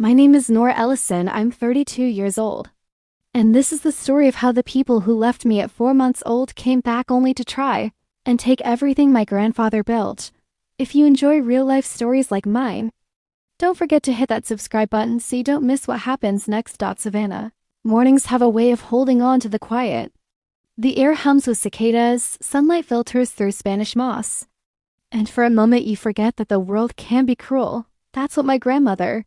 My name is Nora Ellison. I'm 32 years old. And this is the story of how the people who left me at 4 months old came back only to try and take everything my grandfather built. If you enjoy real-life stories like mine, don't forget to hit that subscribe button so you don't miss what happens next. Savannah. Mornings have a way of holding on to the quiet. The air hums with cicadas, sunlight filters through Spanish moss. And for a moment you forget that the world can be cruel. That's what my grandmother,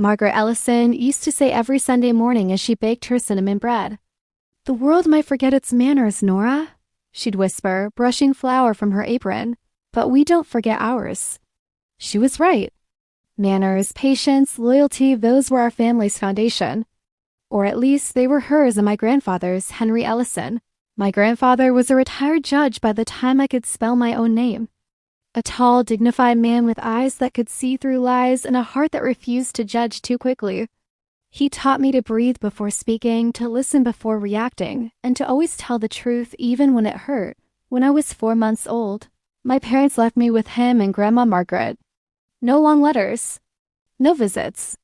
Margaret Ellison, used to say every Sunday morning as she baked her cinnamon bread. "The world might forget its manners, Nora," she'd whisper, brushing flour from her apron, "but we don't forget ours." She was right. Manners, patience, loyalty, those were our family's foundation. Or at least they were hers and my grandfather's, Henry Ellison. My grandfather was a retired judge by the time I could spell my own name. A tall, dignified man with eyes that could see through lies and a heart that refused to judge too quickly. He taught me to breathe before speaking, to listen before reacting, and to always tell the truth even when it hurt. When I was 4 months old, my parents left me with him and Grandma Margaret. No long letters. No visits.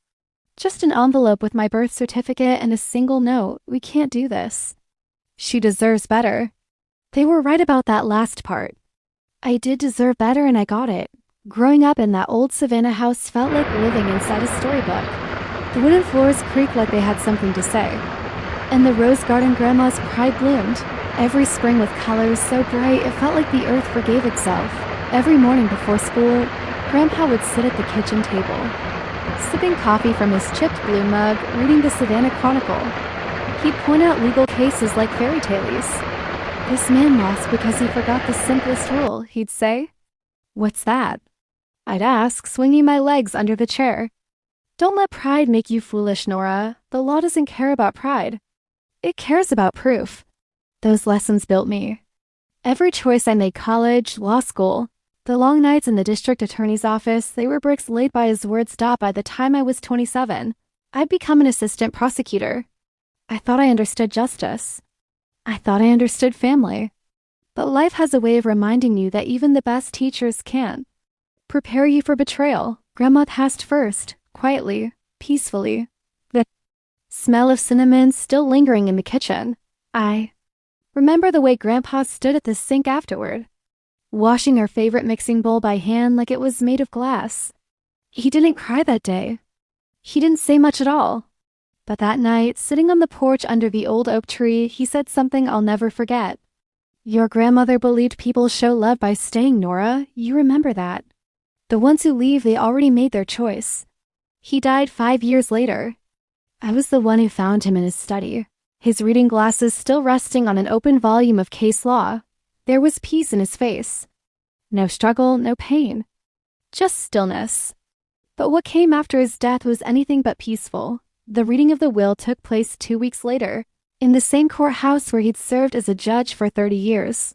Just an envelope with my birth certificate and a single note. "We can't do this. She deserves better." They were right about that last part. I did deserve better and I got it. Growing up in that old Savannah house felt like living inside a storybook. The wooden floors creaked like they had something to say. And the rose garden grandma's pride bloomed. Every spring with colors so bright it felt like the earth forgave itself. Every morning before school, Grandpa would sit at the kitchen table, sipping coffee from his chipped blue mug, reading the Savannah Chronicle. He'd point out legal cases like fairy tales. "This man lost because he forgot the simplest rule," he'd say. "What's that?" I'd ask, swinging my legs under the chair. "Don't let pride make you foolish, Nora. The law doesn't care about pride. It cares about proof." Those lessons built me. Every choice I made, college, law school, the long nights in the district attorney's office, they were bricks laid by his words. By the time I was 27, I'd become an assistant prosecutor. I thought I understood justice. I thought I understood family. But life has a way of reminding you that even the best teachers can't prepare you for betrayal. Grandma passed first, quietly, peacefully. The smell of cinnamon still lingering in the kitchen. I remember the way Grandpa stood at the sink afterward, washing her favorite mixing bowl by hand like it was made of glass. He didn't cry that day. He didn't say much at all. But that night, sitting on the porch under the old oak tree, he said something I'll never forget. "Your grandmother believed people show love by staying, Nora. You remember that. The ones who leave, they already made their choice." He died 5 years later. I was the one who found him in his study, his reading glasses still resting on an open volume of case law. There was peace in his face. No struggle, no pain. Just stillness. But what came after his death was anything but peaceful. The reading of the will took place 2 weeks later, in the same courthouse where he'd served as a judge for 30 years.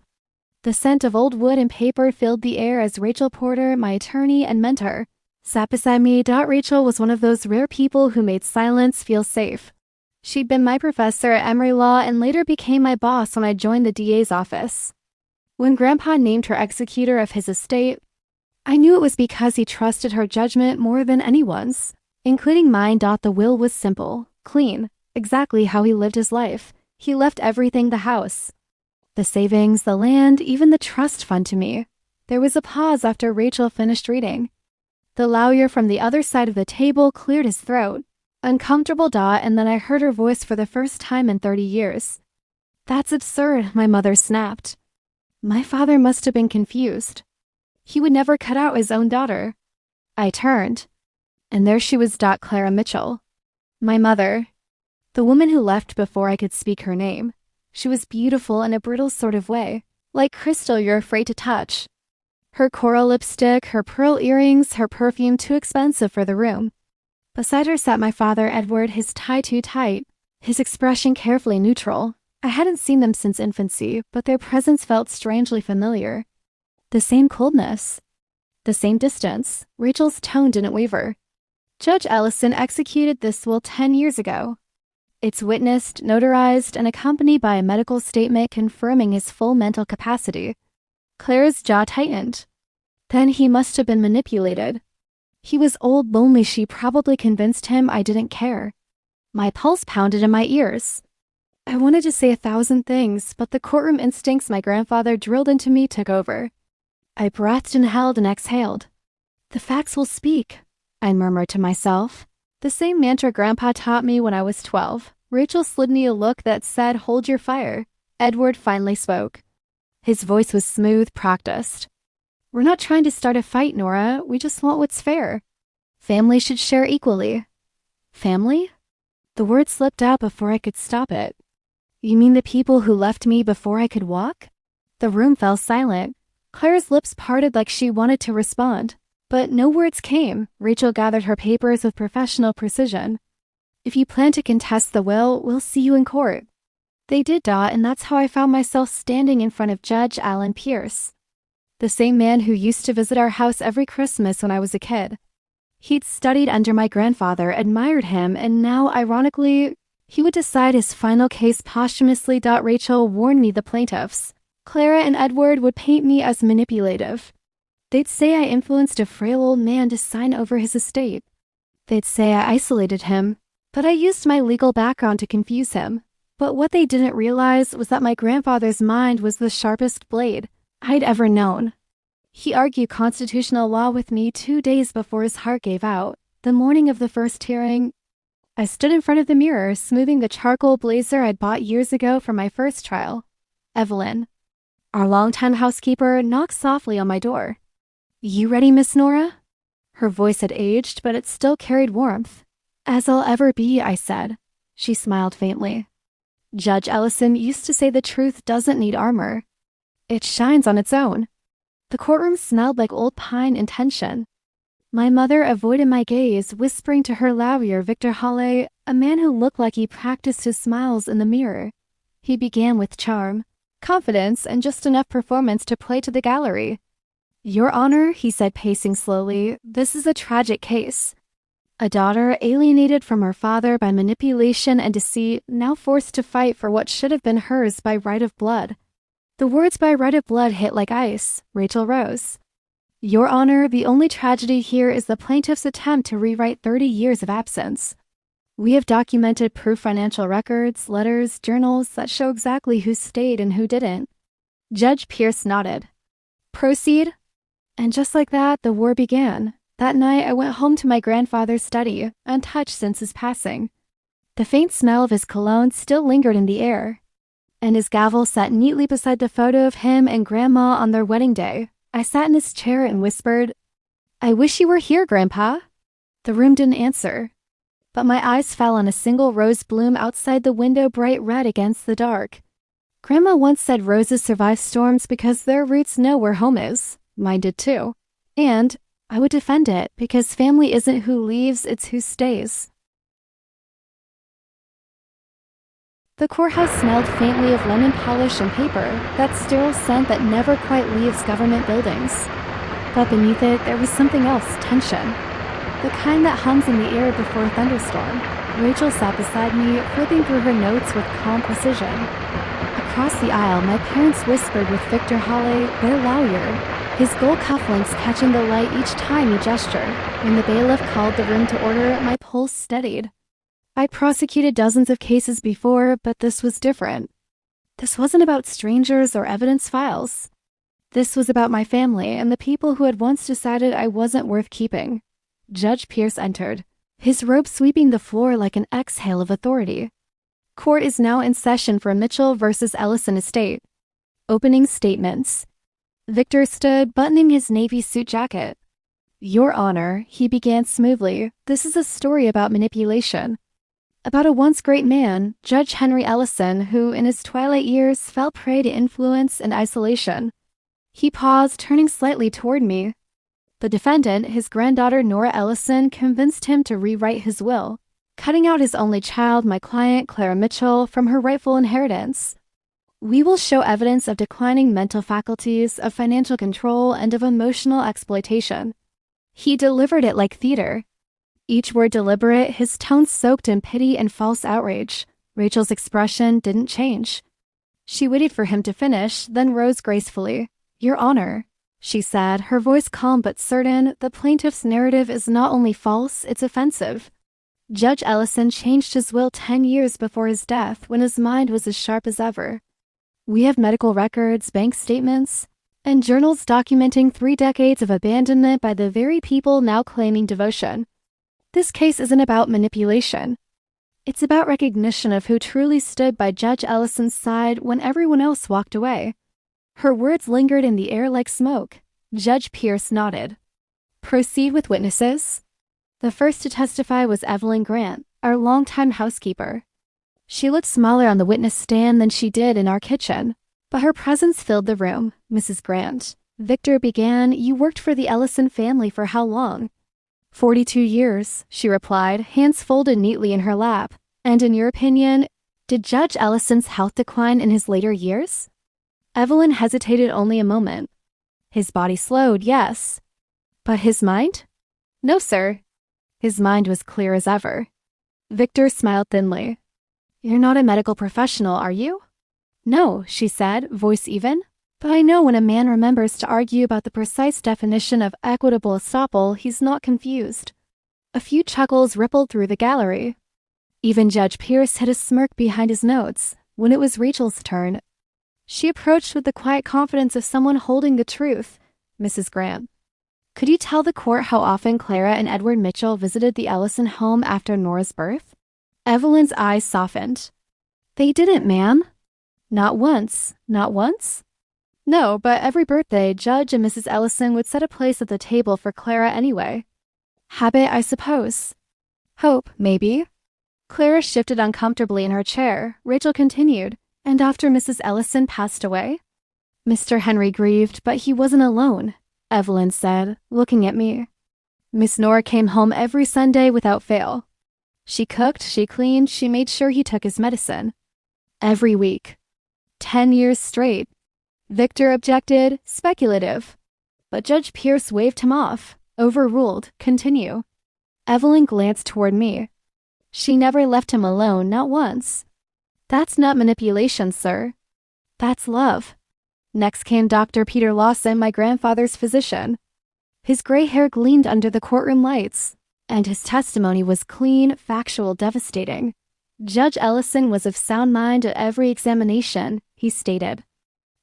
The scent of old wood and paper filled the air as Rachel Porter, my attorney and mentor, sat beside me. Rachel was one of those rare people who made silence feel safe. She'd been my professor at Emory Law and later became my boss when I joined the DA's office. When Grandpa named her executor of his estate, I knew it was because he trusted her judgment more than anyone's, including mine. The will was simple, clean, exactly how he lived his life. He left everything, the house, the savings, the land, even the trust fund to me. There was a pause after Rachel finished reading. The lawyer from the other side of the table cleared his throat. Uncomfortable. And then I heard her voice for the first time in 30 years. "That's absurd," my mother snapped. My father must have been confused. He would never cut out his own daughter. I turned, and there she was. Clara Mitchell. My mother. The woman who left before I could speak her name. She was beautiful in a brittle sort of way, like crystal you're afraid to touch. Her coral lipstick, her pearl earrings, her perfume too expensive for the room. Beside her sat my father, Edward, his tie too tight, his expression carefully neutral. I hadn't seen them since infancy, but their presence felt strangely familiar. The same coldness. The same distance. Rachel's tone didn't waver. "Judge Ellison executed this will 10 years ago. It's witnessed, notarized, and accompanied by a medical statement confirming his full mental capacity." Clara's jaw tightened. Then he must have been manipulated. He was old, lonely. She probably convinced him I didn't care. My pulse pounded in my ears. I wanted to say 1,000 things, but the courtroom instincts my grandfather drilled into me took over. I breathed, inhaled, and exhaled. The facts will speak, I murmured to myself. The same mantra Grandpa taught me when I was 12. Rachel slid me a look that said, "Hold your fire." Edward finally spoke. His voice was smooth, practiced. "We're not trying to start a fight, Nora. We just want what's fair. Family should share equally." Family? The word slipped out before I could stop it. You mean the people who left me before I could walk? The room fell silent. Claire's lips parted like she wanted to respond, but no words came. Rachel gathered her papers with professional precision. "If you plan to contest the will, we'll see you in court." They did, Dot, and that's how I found myself standing in front of Judge Alan Pierce, the same man who used to visit our house every Christmas when I was a kid. He'd studied under my grandfather, admired him, and now, ironically, he would decide his final case posthumously. Rachel warned me the plaintiffs, Clara and Edward, would paint me as manipulative. They'd say I influenced a frail old man to sign over his estate. They'd say I isolated him, but I used my legal background to confuse him. But what they didn't realize was that my grandfather's mind was the sharpest blade I'd ever known. He argued constitutional law with me 2 days before his heart gave out. The morning of the first hearing, I stood in front of the mirror, smoothing the charcoal blazer I'd bought years ago for my first trial. Evelyn, our longtime housekeeper, knocked softly on my door. "You ready, Miss Nora?" Her voice had aged, but it still carried warmth. "As I'll ever be," I said. She smiled faintly. "Judge Ellison used to say the truth doesn't need armor. It shines on its own." The courtroom smelled like old pine and tension. My mother avoided my gaze, whispering to her lawyer, Victor Halle, a man who looked like he practiced his smiles in the mirror. He began with charm, confidence, and just enough performance to play to the gallery. "Your Honor," he said, pacing slowly, "this is a tragic case. A daughter alienated from her father by manipulation and deceit, now forced to fight for what should have been hers by right of blood." The words "by right of blood" hit like ice. Rachel rose. "Your Honor, the only tragedy here is the plaintiff's attempt to rewrite 30 years of absence. We have documented proof, financial records, letters, journals that show exactly who stayed and who didn't." Judge Pierce nodded. "Proceed." And just like that, the war began. That night, I went home to my grandfather's study, untouched since his passing. The faint smell of his cologne still lingered in the air, and his gavel sat neatly beside the photo of him and Grandma on their wedding day. I sat in his chair and whispered, "I wish you were here, Grandpa." The room didn't answer, but my eyes fell on a single rose bloom outside the window, bright red against the dark. Grandma once said roses survive storms because their roots know where home is. Mine did too. And I would defend it, because family isn't who leaves, it's who stays. The courthouse smelled faintly of lemon polish and paper, that sterile scent that never quite leaves government buildings. But beneath it, there was something else, tension. The kind that hums in the air before a thunderstorm. Rachel sat beside me, flipping through her notes with calm precision. Across the aisle, my parents whispered with Victor Halle, their lawyer, his gold cufflinks catching the light each time he gestured. When the bailiff called the room to order, my pulse steadied. I'd prosecuted dozens of cases before, but this was different. This wasn't about strangers or evidence files. This was about my family and the people who had once decided I wasn't worth keeping. Judge Pierce entered, his robe sweeping the floor like an exhale of authority. Court is now in session for Mitchell versus Ellison estate. Opening statements. Victor stood, buttoning his navy suit jacket. "Your Honor," he began smoothly, "this is a story about manipulation. About a once great man, Judge Henry Ellison, who in his twilight years fell prey to influence and isolation." He paused, turning slightly toward me. "The defendant, his granddaughter Nora Ellison, convinced him to rewrite his will, cutting out his only child, my client, Clara Mitchell, from her rightful inheritance. We will show evidence of declining mental faculties, of financial control, and of emotional exploitation." He delivered it like theater. Each word deliberate, his tone soaked in pity and false outrage. Rachel's expression didn't change. She waited for him to finish, then rose gracefully. "Your Honor." she said, her voice calm but certain. The plaintiff's narrative is not only false, it's offensive. Judge Ellison changed his will 10 years before his death when his mind was as sharp as ever. We have medical records, bank statements, and journals documenting 3 decades of abandonment by the very people now claiming devotion. This case isn't about manipulation. It's about recognition of who truly stood by Judge Ellison's side when everyone else walked away. Her words lingered in the air like smoke. Judge Pierce nodded. Proceed with witnesses. The first to testify was Evelyn Grant, our longtime housekeeper. She looked smaller on the witness stand than she did in our kitchen, but her presence filled the room. Mrs. Grant, Victor began, you worked for the Ellison family for how long? 42 years, she replied, hands folded neatly in her lap. And in your opinion, did Judge Ellison's health decline in his later years? Evelyn hesitated only a moment. His body slowed, yes. But his mind? No, sir. His mind was clear as ever. Victor smiled thinly. You're not a medical professional, are you? No, she said, voice even. But I know when a man remembers to argue about the precise definition of equitable estoppel, he's not confused. A few chuckles rippled through the gallery. Even Judge Pierce hid a smirk behind his notes. When it was Rachel's turn, she approached with the quiet confidence of someone holding the truth. Mrs. Grant, could you tell the court how often Clara and Edward Mitchell visited the Ellison home after Nora's birth? Evelyn's eyes softened. They didn't, ma'am. Not once. Not once? No, but every birthday, Judge and Mrs. Ellison would set a place at the table for Clara anyway. Habit, I suppose. Hope, maybe. Clara shifted uncomfortably in her chair. Rachel continued, and after Mrs. Ellison passed away? Mr. Henry grieved, but he wasn't alone, Evelyn said, looking at me. Miss Nora came home every Sunday without fail. She cooked, she cleaned, she made sure he took his medicine. Every week. 10 years straight. Victor objected, speculative. But Judge Pierce waved him off, overruled, continue. Evelyn glanced toward me. She never left him alone, not once. That's not manipulation, sir. That's love. Next came Dr. Peter Lawson, my grandfather's physician. His gray hair gleamed under the courtroom lights, and his testimony was clean, factual, devastating. Judge Ellison was of sound mind at every examination, he stated.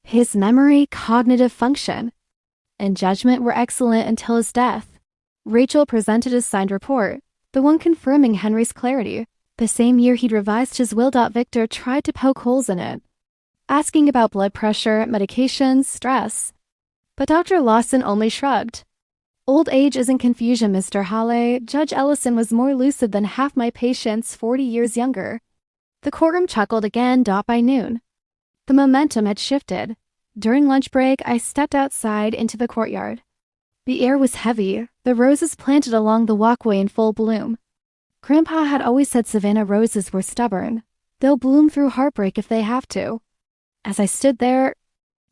His memory, cognitive function, and judgment were excellent until his death. Rachel presented a signed report, the one confirming Henry's clarity. The same year he'd revised his will. Victor tried to poke holes in it, asking about blood pressure, medications, stress. But Dr. Lawson only shrugged. Old age isn't confusion, Mr. Halley. Judge Ellison was more lucid than half my patients 40 years younger. The courtroom chuckled again. By noon, the momentum had shifted. During lunch break, I stepped outside into the courtyard. The air was heavy, the roses planted along the walkway in full bloom. Grandpa had always said Savannah roses were stubborn. They'll bloom through heartbreak if they have to. As I stood there,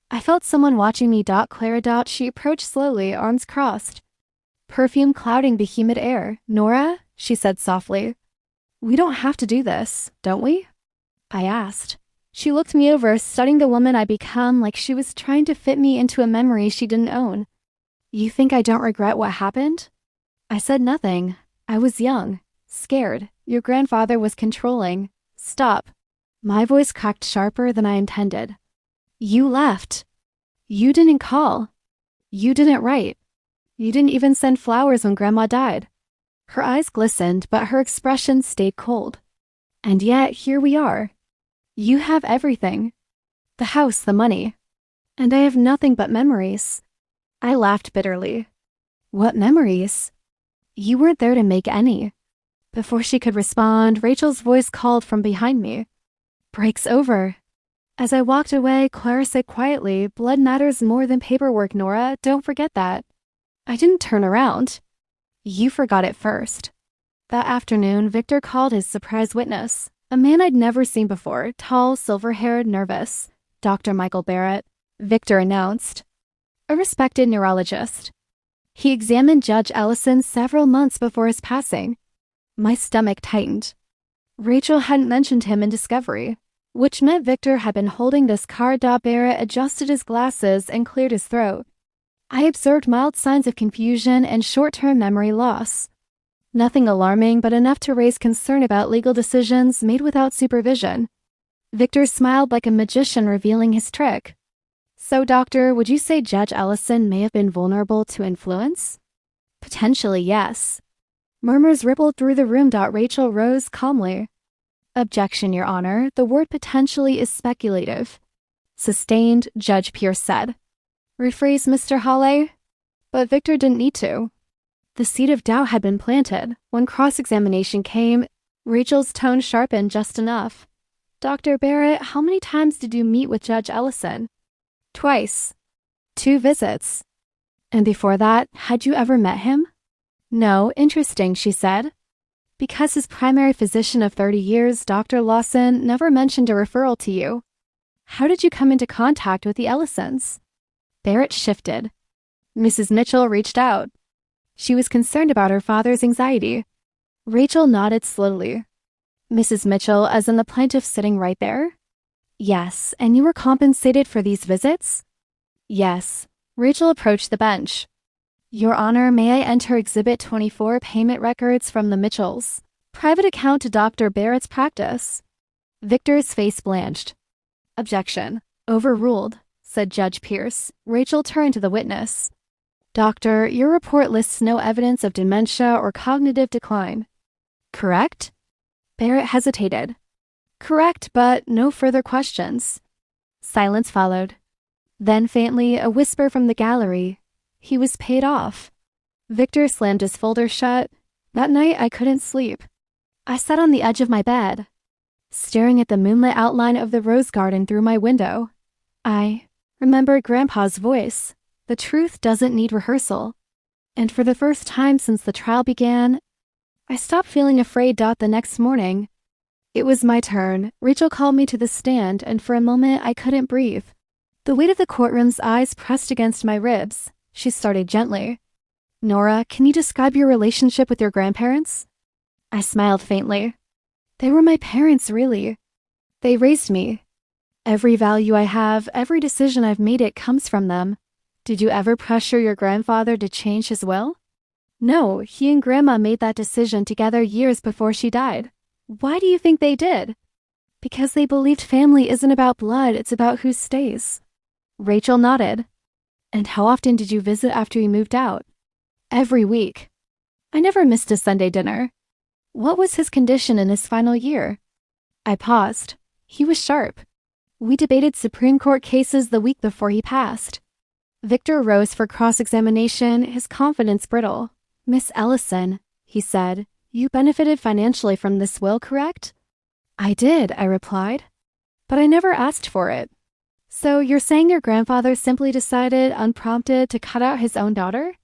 I felt someone watching me. Clara. She approached slowly, arms crossed. Perfume clouding the humid air. Nora, she said softly. We don't have to do this, don't we? I asked. She looked me over, studying the woman I'd become like she was trying to fit me into a memory she didn't own. You think I don't regret what happened? I said nothing. I was young, scared. Your grandfather was controlling. Stop. My voice cracked sharper than I intended. You left. You didn't call. You didn't write. You didn't even send flowers when Grandma died. Her eyes glistened, but her expression stayed cold. And yet, here we are. You have everything. The house, the money. And I have nothing but memories. I laughed bitterly. What memories? You weren't there to make any. Before she could respond, Rachel's voice called from behind me. Break's over. As I walked away, Clara said quietly, blood matters more than paperwork, Nora. Don't forget that. I didn't turn around. You forgot it first. That afternoon, Victor called his surprise witness, a man I'd never seen before, tall, silver-haired, nervous. Dr. Michael Barrett, Victor announced. A respected neurologist. He examined Judge Ellison several months before his passing. My stomach tightened. Rachel hadn't mentioned him in discovery, which meant Victor had been holding this card. Barrett adjusted his glasses and cleared his throat. I observed mild signs of confusion and short-term memory loss. Nothing alarming, but enough to raise concern about legal decisions made without supervision. Victor smiled like a magician revealing his trick. So, Doctor, would you say Judge Ellison may have been vulnerable to influence? Potentially, yes. Murmurs rippled through the room. Rachel rose calmly. Objection, Your Honor. The word potentially is speculative. Sustained, Judge Pierce said. Rephrase, Mr. Hawley? But Victor didn't need to. The seed of doubt had been planted. When cross-examination came, Rachel's tone sharpened just enough. Dr. Barrett, how many times did you meet with Judge Ellison? Twice. 2 visits. And before that, had you ever met him? No, interesting, she said. Because his primary physician of 30 years, Dr. Lawson, never mentioned a referral to you. How did you come into contact with the Ellisons? Barrett shifted. Mrs. Mitchell reached out. She was concerned about her father's anxiety. Rachel nodded slowly. Mrs. Mitchell, as in the plaintiff sitting right there? Yes, and you were compensated for these visits? Yes. Rachel approached the bench. Your Honor, may I enter Exhibit 24 payment records from the Mitchells? Private account to Dr. Barrett's practice. Victor's face blanched. Objection. Overruled, said Judge Pierce. Rachel turned to the witness. Doctor, your report lists no evidence of dementia or cognitive decline. Correct? Barrett hesitated. Correct, but no further questions. Silence followed. Then faintly, a whisper from the gallery. He was paid off. Victor slammed his folder shut. That night, I couldn't sleep. I sat on the edge of my bed, staring at the moonlit outline of the rose garden through my window. I remembered Grandpa's voice. The truth doesn't need rehearsal. And for the first time since the trial began, I stopped feeling afraid. The next morning, it was my turn. Rachel called me to the stand, and for a moment I couldn't breathe. The weight of the courtroom's eyes pressed against my ribs. She started gently. Nora, can you describe your relationship with your grandparents? I smiled faintly. They were my parents, really. They raised me. Every value I have, every decision I've made, it comes from them. Did you ever pressure your grandfather to change his will? No, he and Grandma made that decision together years before she died. Why do you think they did? Because they believed family isn't about blood, it's about who stays. Rachel nodded. And how often did you visit after you moved out? Every week. I never missed a Sunday dinner. What was his condition in his final year? I paused. He was sharp. We debated Supreme Court cases the week before he passed. Victor rose for cross-examination, his confidence brittle. Miss Ellison, he said, you benefited financially from this will, correct? I did, I replied. But I never asked for it. So you're saying your grandfather simply decided, unprompted, to cut out his own daughter?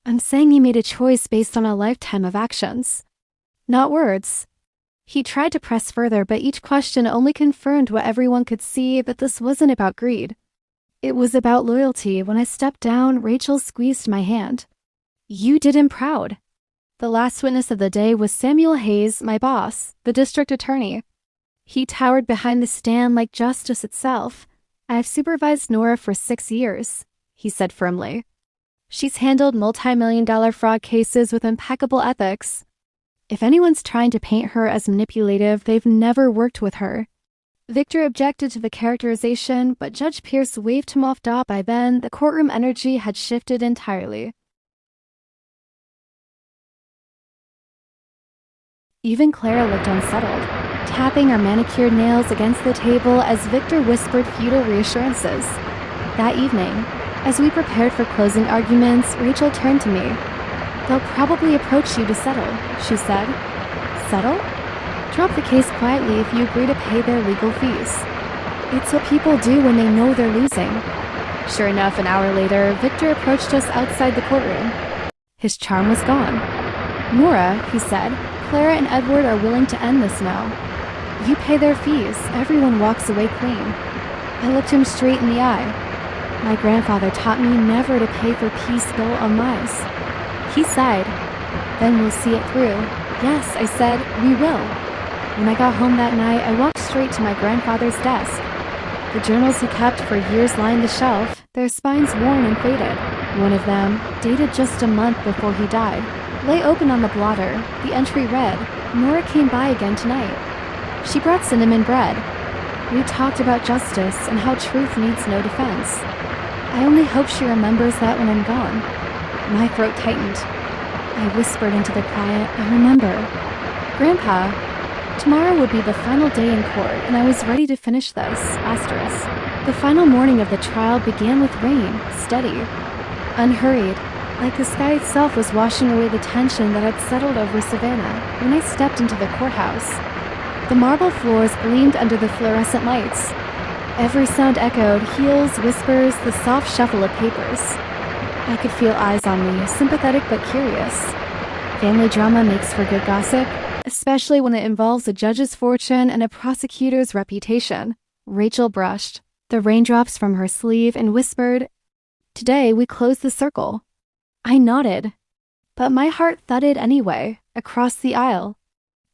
I'm saying he made a choice based on a lifetime of actions. Not words. He tried to press further, but each question only confirmed what everyone could see, that this wasn't about greed. It was about loyalty. When I stepped down, Rachel squeezed my hand. You did him proud. The last witness of the day was Samuel Hayes, my boss, the district attorney. He towered behind the stand like justice itself. I've supervised Nora for 6 years, he said firmly. She's handled multi-million-dollar fraud cases with impeccable ethics. If anyone's trying to paint her as manipulative, they've never worked with her. Victor objected to the characterization, but Judge Pierce waved him off. By then, the courtroom energy had shifted entirely. Even Clara looked unsettled, tapping her manicured nails against the table as Victor whispered futile reassurances. That evening, as we prepared for closing arguments, Rachel turned to me. They'll probably approach you to settle, she said. Settle? Drop the case quietly if you agree to pay their legal fees. It's what people do when they know they're losing. Sure enough, an hour later, Victor approached us outside the courtroom. His charm was gone. Nora, he said, Clara and Edward are willing to end this now. You pay their fees, everyone walks away clean. I looked him straight in the eye. My grandfather taught me never to pay for peace built on lies. He sighed. Then we'll see it through. Yes, I said, we will. When I got home that night, I walked straight to my grandfather's desk. The journals he kept for years lined the shelf, their spines worn and faded. One of them, dated just a month before he died, lay open on the blotter. The entry read, "Nora came by again tonight. She brought cinnamon bread. We talked about justice and how truth needs no defense. I only hope she remembers that when I'm gone." My throat tightened. I whispered into the quiet, "I remember. Grandpa, tomorrow would be the final day in court, and I was ready to finish this. Asterisk. The final morning of the trial began with rain, steady, unhurried, like the sky itself was washing away the tension that had settled over Savannah when I stepped into the courthouse. The marble floors gleamed under the fluorescent lights. Every sound echoed, heels, whispers, the soft shuffle of papers. I could feel eyes on me, sympathetic but curious. Family drama makes for good gossip, especially when it involves a judge's fortune and a prosecutor's reputation. Rachel brushed the raindrops from her sleeve and whispered, "Today we close the circle." I nodded, but my heart thudded anyway, across the aisle.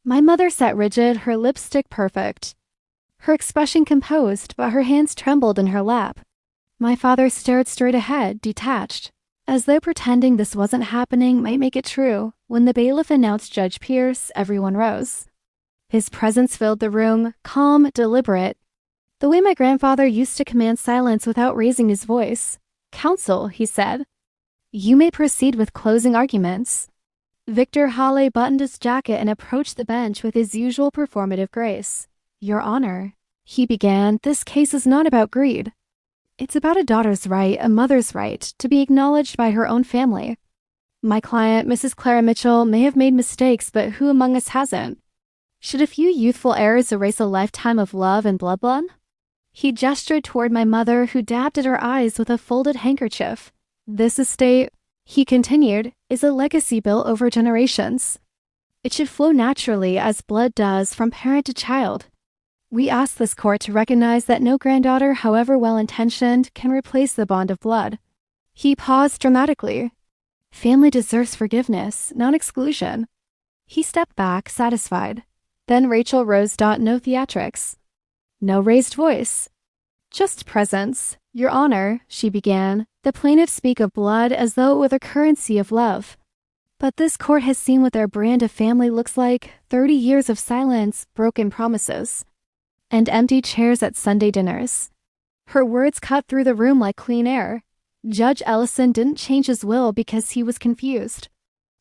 My mother sat rigid, her lipstick perfect, her expression composed, but her hands trembled in her lap. My father stared straight ahead, detached, as though pretending this wasn't happening might make it true. When the bailiff announced Judge Pierce, everyone rose. His presence filled the room, calm, deliberate, the way my grandfather used to command silence without raising his voice. "Counsel," he said, "you may proceed with closing arguments." Victor Hawley buttoned his jacket and approached the bench with his usual performative grace. "Your Honor," he began, "this case is not about greed. It's about a daughter's right, a mother's right, to be acknowledged by her own family. My client, Mrs. Clara Mitchell, may have made mistakes, but who among us hasn't? Should a few youthful errors erase a lifetime of love and bloodlust?" He gestured toward my mother, who dabbed at her eyes with a folded handkerchief. "This estate," he continued, "is a legacy built over generations. It should flow naturally, as blood does, from parent to child. We ask this court to recognize that no granddaughter, however well-intentioned, can replace the bond of blood." He paused dramatically. "Family deserves forgiveness, not exclusion." He stepped back, satisfied. Then Rachel rose. "No theatrics. No raised voice. Just presence. Your Honor," she began, "the plaintiffs speak of blood as though it were the currency of love. But this court has seen what their brand of family looks like: 30 years of silence, broken promises, and empty chairs at Sunday dinners." Her words cut through the room like clean air. Judge Ellison didn't change his will because he was confused.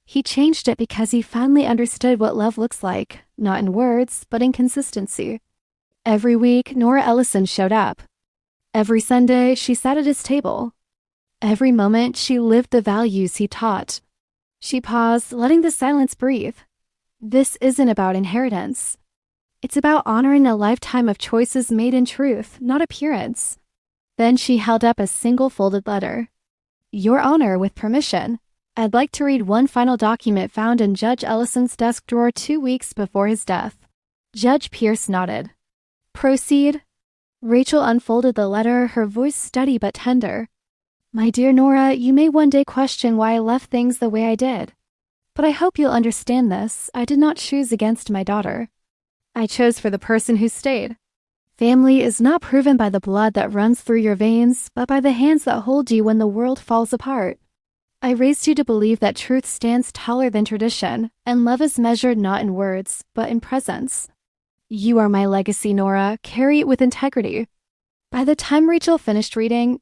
He changed it because he finally understood what love looks like, not in words, but in consistency. Every week, Nora Ellison showed up. Every Sunday, she sat at his table. Every moment, she lived the values he taught. She paused, letting the silence breathe. "This isn't about inheritance. It's about honoring a lifetime of choices made in truth, not appearance." Then she held up a single folded letter. "Your Honor, with permission, I'd like to read one final document found in Judge Ellison's desk drawer 2 weeks before his death." Judge Pierce nodded. "Proceed." Rachel unfolded the letter, her voice steady but tender. "My dear Nora, you may one day question why I left things the way I did. But I hope you'll understand this. I did not choose against my daughter. I chose for the person who stayed. Family is not proven by the blood that runs through your veins, but by the hands that hold you when the world falls apart. I raised you to believe that truth stands taller than tradition, and love is measured not in words, but in presence. You are my legacy, Nora. Carry it with integrity." By the time Rachel finished reading,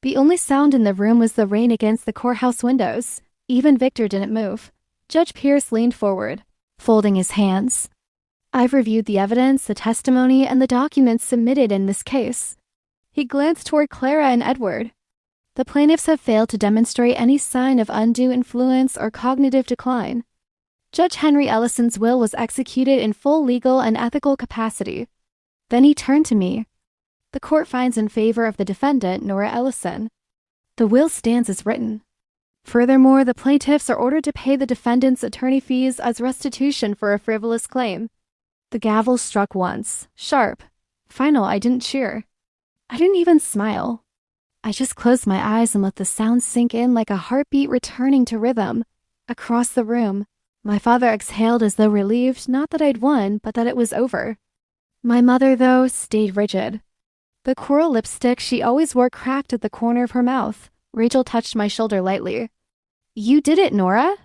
the only sound in the room was the rain against the courthouse windows. Even Victor didn't move. Judge Pierce leaned forward, folding his hands. "I've reviewed the evidence, the testimony, and the documents submitted in this case." He glanced toward Clara and Edward. "The plaintiffs have failed to demonstrate any sign of undue influence or cognitive decline. Judge Henry Ellison's will was executed in full legal and ethical capacity." Then he turned to me. "The court finds in favor of the defendant, Nora Ellison. The will stands as written. Furthermore, the plaintiffs are ordered to pay the defendant's attorney fees as restitution for a frivolous claim." The gavel struck once, sharp. Final. I didn't cheer. I didn't even smile. I just closed my eyes and let the sound sink in like a heartbeat returning to rhythm. Across the room, my father exhaled as though relieved, not that I'd won, but that it was over. My mother, though, stayed rigid. The coral lipstick she always wore cracked at the corner of her mouth, Rachel touched my shoulder lightly. You did it, Nora?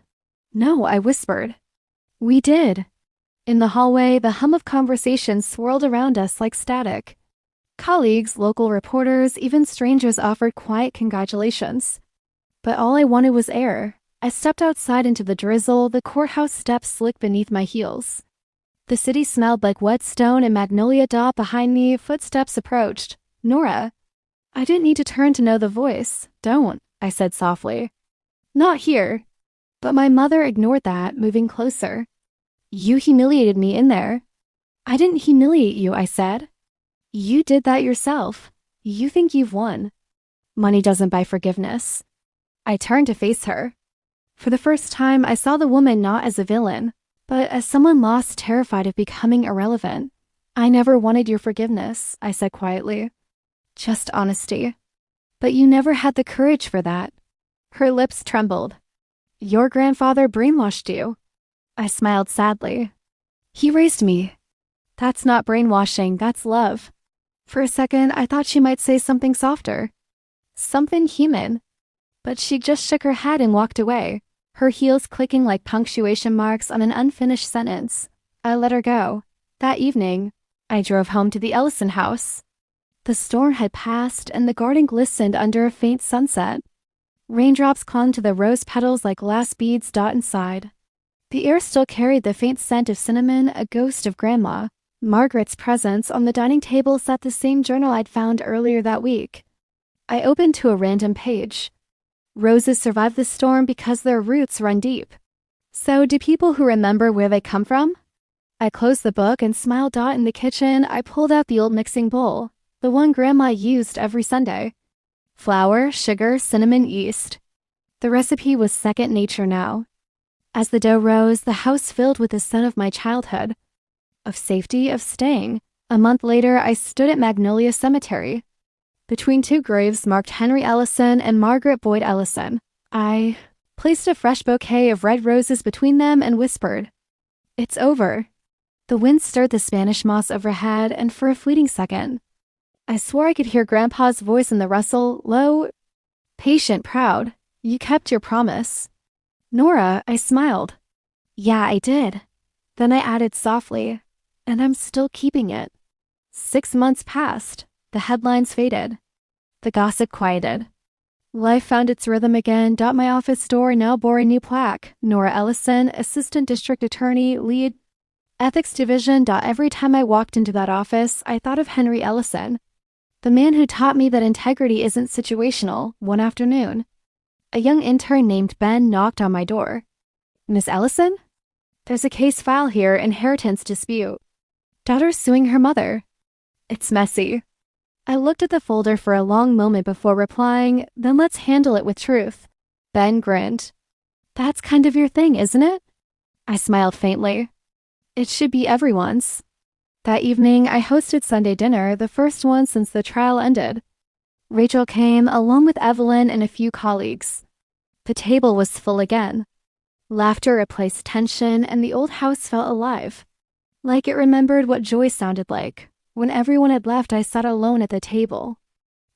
No, I whispered. We did. In the hallway, the hum of conversation swirled around us like static. Colleagues, local reporters, even strangers offered quiet congratulations. But all I wanted was air. I stepped outside into the drizzle, the courthouse steps slick beneath my heels. The city smelled like wet stone and magnolia daub behind me. Footsteps approached. Nora. I didn't need to turn to know the voice. Don't, I said softly. Not here. But my mother ignored that, moving closer. You humiliated me in there. I didn't humiliate you, I said. You did that yourself. You think you've won. Money doesn't buy forgiveness. I turned to face her. For the first time, I saw the woman not as a villain, but as someone lost, terrified of becoming irrelevant. I never wanted your forgiveness, I said quietly. Just honesty. But you never had the courage for that. Her lips trembled. Your grandfather brainwashed you. I smiled sadly. He raised me. That's not brainwashing, that's love. For a second, I thought she might say something softer. Something human. But she just shook her head and walked away, her heels clicking like punctuation marks on an unfinished sentence. I let her go. That evening, I drove home to the Ellison house. The storm had passed and the garden glistened under a faint sunset. Raindrops clung to the rose petals like glass beads inside. The air still carried the faint scent of cinnamon, a ghost of Grandma. Margaret's presence on the dining table sat the same journal I'd found earlier that week. I opened to a random page. Roses survive the storm because their roots run deep. So do people who remember where they come from? I closed the book and smiled. In the kitchen, I pulled out the old mixing bowl, the one Grandma used every Sunday. Flour, sugar, cinnamon, yeast. The recipe was second nature now. As the dough rose, the house filled with the scent of my childhood. Of safety, of staying. A month later, I stood at Magnolia Cemetery. Between two graves marked Henry Ellison and Margaret Boyd Ellison. I placed a fresh bouquet of red roses between them and whispered, It's over. The wind stirred the Spanish moss overhead, and for a fleeting second, I swore I could hear Grandpa's voice in the rustle, low, patient, proud. You kept your promise. Nora, I smiled. Yeah, I did. Then I added softly, and I'm still keeping it. 6 months passed. The headlines faded. The gossip quieted. Life found its rhythm again. My office door now bore a new plaque. Nora Ellison, Assistant District Attorney, Lead, Ethics Division. Every time I walked into that office, I thought of Henry Ellison, the man who taught me that integrity isn't situational. One afternoon, a young intern named Ben knocked on my door. Miss Ellison? There's a case file here, inheritance dispute. Daughter suing her mother. It's messy. I looked at the folder for a long moment before replying, then let's handle it with truth. Ben grinned. That's kind of your thing, isn't it? I smiled faintly. It should be everyone's. That evening, I hosted Sunday dinner, the first one since the trial ended. Rachel came, along with Evelyn and a few colleagues. The table was full again. Laughter replaced tension, and the old house felt alive. Like it remembered what joy sounded like. When everyone had left, I sat alone at the table,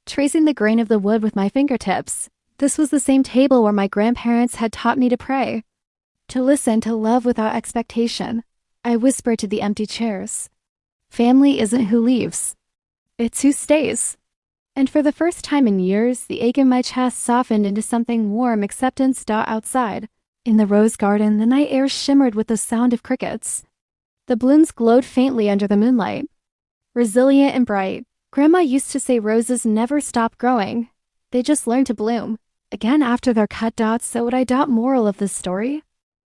tracing the grain of the wood with my fingertips. This was the same table where my grandparents had taught me to pray, to listen, to love without expectation. I whispered to the empty chairs. Family isn't who leaves. It's who stays. And for the first time in years, the ache in my chest softened into something warm. Acceptance. Outside, in the rose garden, the night air shimmered with the sound of crickets. The blooms glowed faintly under the moonlight. Resilient and bright. Grandma used to say roses never stop growing. They just learn to bloom. Again after they're cut. So would I. Moral of this story?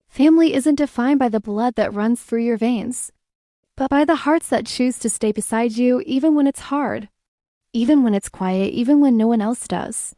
Family isn't defined by the blood that runs through your veins, but by the hearts that choose to stay beside you even when it's hard, even when it's quiet, even when no one else does.